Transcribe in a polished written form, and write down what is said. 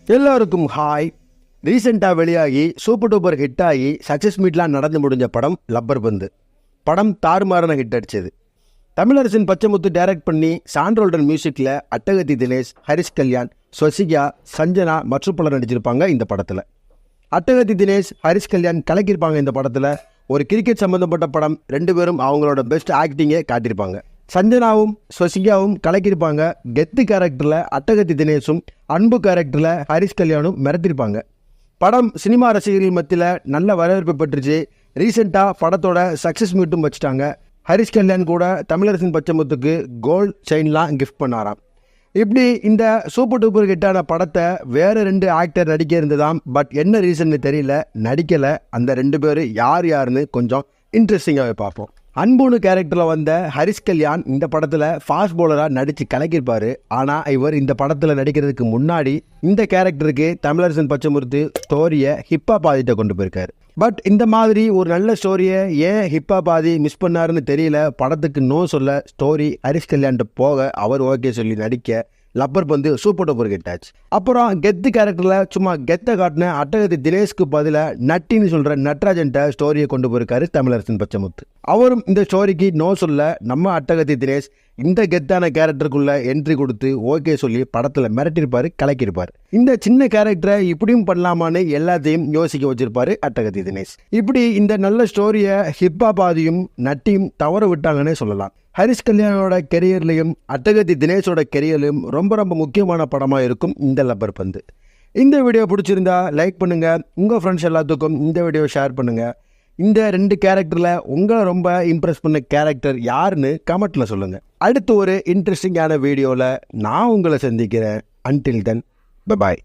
எல்லாருக்கும் ஹாய். ரீசெண்டாக வெளியாகி சூப்பர் டூப்பர் ஹிட் ஆகி சக்ஸஸ் மீட்லாம் நடந்து முடிஞ்ச படம் லப்பர் பந்து. படம் தாறுமாறான ஹிட் அடிச்சது. தமிழரசன் பச்சைமுத்து டைரக்ட் பண்ணி சாண்ட்ரோல்டன் மியூசிக்கில் அட்டகத்தி தினேஷ், ஹரிஷ் கல்யாண், ஸ்வசிகா, சஞ்சனா மற்றும் பலர் நடிச்சிருப்பாங்க இந்த படத்தில். அட்டகத்தி தினேஷ், ஹரிஷ் கல்யாண் கலக்கியிருப்பாங்க இந்த படத்தில். ஒரு கிரிக்கெட் சம்மந்தப்பட்ட படம். ரெண்டு பேரும் அவங்களோட பெஸ்ட் ஆக்டிங்கை காட்டியிருப்பாங்க. சஞ்சனாவும் ஸ்வசிகாவும் கலக்கியிருப்பாங்க. கெத்து கேரக்டரில் அட்டகத்தி தினேஷும், அன்பு கேரக்டரில் ஹரிஷ் கல்யாணும் மிரட்டியிருப்பாங்க. படம் சினிமா ரசிகர்கள் மத்தியில் நல்ல வரவேற்பு பெற்றுச்சு. ரீசெண்டாக படத்தோட சக்ஸஸ் மீட்டும் வச்சுட்டாங்க. ஹரிஷ் கல்யாண் கூட தமிழரசன் பச்சைமுத்துக்கு கோல்ட் செயின்லாம் கிஃப்ட் பண்ணாராம். இப்படி இந்த சூப்பர் டூப்பர் ஹிட்டான படத்தை வேறு 2 ஆக்டர் நடிக்க இருந்ததாம். பட் என்ன ரீசன்னு தெரியல, நடிக்கலை. அந்த 2 பேர் யாருன்னு கொஞ்சம் இன்ட்ரெஸ்டிங்காகவே பார்ப்போம். அன்புன்னு கேரக்டரில் வந்த ஹரிஷ் கல்யாண் இந்த படத்தில் ஃபாஸ்ட் பவுலராக நடித்து கலக்கியிருப்பார். ஆனால் இவர் இந்த படத்தில் நடிக்கிறதுக்கு முன்னாடி இந்த கேரக்டருக்கு தமிழரசன் பச்சைமுத்து ஸ்டோரியை ஹிப்ஹாப் ஆதிட்ட கொண்டு போயிருக்காரு. பட் இந்த மாதிரி ஒரு நல்ல ஸ்டோரியை ஏன் ஹிப்ஹாப் ஆதி மிஸ் பண்ணாருன்னு தெரியல. படத்துக்கு நோ சொல்ல ஸ்டோரி ஹரிஷ் கல்யாண்ட்டு போக அவர் ஓகே சொல்லி நடிக்க லப்பர் பந்து சூப்பர் டூப்பர் ஹிட் ஆச்சு. அப்புறம் கெத்து கேரக்டரில் சும்மா கெத்தை காட்டின அட்டகத்தி தினேஷ்க்கு பதிலாக நட்டின்னு சொல்கிற நட்ராஜன்ட்ட ஸ்டோரியை கொண்டு போயிருக்காரு தமிழரசன் பச்சைமுத்து. அவரும் இந்த ஸ்டோரிக்கு நோ சொல்ல நம்ம அட்டகத்தி தினேஷ் இந்த கெத்தான கேரக்டருக்குள்ள என்ட்ரி கொடுத்து ஓகே சொல்லி படத்தில் மிரட்டியிருப்பாரு, கலக்கியிருப்பார். இந்த சின்ன கேரக்டரை இப்படியும் பண்ணலாமான்னு எல்லாத்தையும் யோசிக்க வச்சிருப்பாரு அட்டகத்தி தினேஷ். இப்படி இந்த நல்ல ஸ்டோரியை ஹிப்ஹாப் ஆதியும் நட்டியும் தவற விட்டாங்கன்னே சொல்லலாம். ஹரிஷ் கல்யாணோட கெரியர்லையும் அட்டகத்தி தினேஷோட கெரியர்லையும் ரொம்ப ரொம்ப முக்கியமான படமாக இருக்கும் இந்த லப்பர் பந்து. இந்த வீடியோ பிடிச்சிருந்தா லைக் பண்ணுங்கள். உங்கள் ஃப்ரெண்ட்ஸ் எல்லாத்துக்கும் இந்த வீடியோ ஷேர் பண்ணுங்கள். இந்த 2 கேரக்டரில் உங்களை ரொம்ப இம்ப்ரெஸ் பண்ண கேரக்டர் யாருன்னு கமெண்ட்டில் சொல்லுங்கள். அடுத்து ஒரு இன்ட்ரெஸ்டிங்கான வீடியோவில் நான் உங்களை சந்திக்கிறேன். Until then, by.